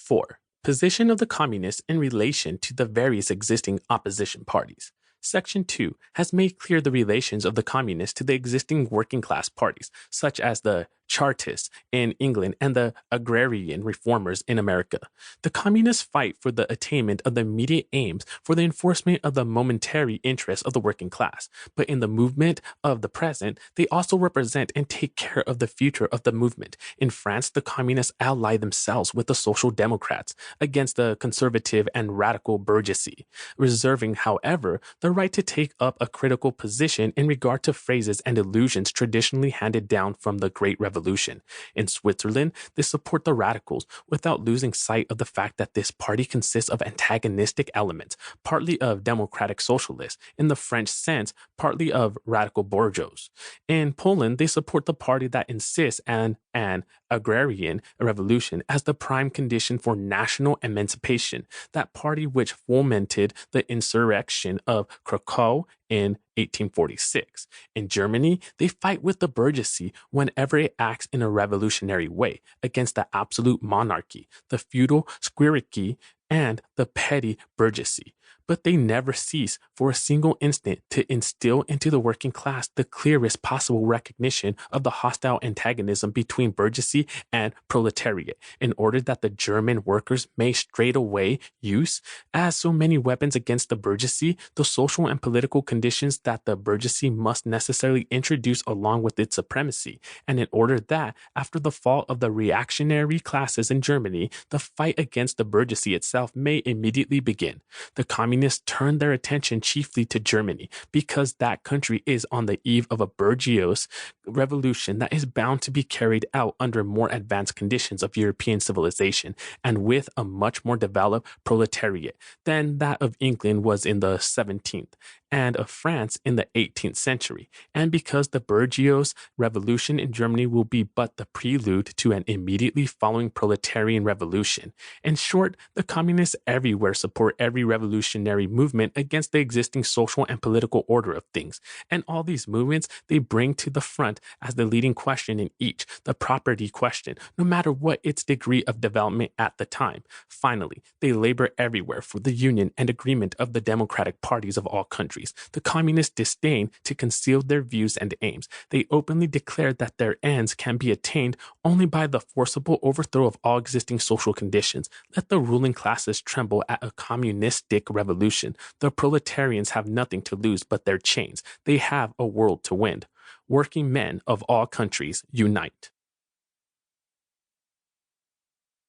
4. Position of the communists in relation to the various existing opposition parties. Section 2 has made clear the relations of the communists to the existing working class parties, such as the Chartists in England and the agrarian reformers in America. The communists fight for the attainment of the immediate aims for the enforcement of the momentary interests of the working class, but in the movement of the present, they also represent and take care of the future of the movement. In France, the communists ally themselves with the social democrats against the conservative and radical bourgeoisie, reserving, however, the right to take up a critical position in regard to phrases and illusions traditionally handed down from the Great Revolution. In Switzerland, they support the radicals without losing sight of the fact that this party consists of antagonistic elements, partly of democratic socialists, in the French sense, partly of radical bourgeois. In Poland, they support the party that insists on an agrarian revolution as the prime condition for national emancipation, that party which fomented the insurrection of Krakow in 1846. In Germany, they fight with the bourgeoisie whenever it acts in a revolutionary way against the absolute monarchy, the feudal squirearchy, and the petty bourgeoisie. But they never cease for a single instant to instill into the working class the clearest possible recognition of the hostile antagonism between bourgeoisie and proletariat, in order that the German workers may straightway use, as so many weapons against the bourgeoisie, the social and political conditions that the bourgeoisie must necessarily introduce along with its supremacy, and in order that, after the fall of the reactionary classes in Germany, the fight against the bourgeoisie itself may immediately begin. The communists turned their attention chiefly to Germany because that country is on the eve of a Bourgeois revolution that is bound to be carried out under more advanced conditions of European civilization and with a much more developed proletariat than that of England was in the 17th and of France in the 18th century, and because the Bourgeois revolution in Germany will be but the prelude to an immediately following proletarian revolution. In short, the communists everywhere support every revolutionary movement against the existing social and political order of things, and all these movements they bring to the front as the leading question in each, the property question, no matter what its degree of development at the time. Finally, they labor everywhere for the union and agreement of the democratic parties of all countries. The communists disdain to conceal their views and aims. They openly declare that their ends can be attained only by the forcible overthrow of all existing social conditions. Let the ruling classes tremble at a communistic revolution. The proletarians have nothing to lose but their chains. They have a world to win. Working men of all countries unite.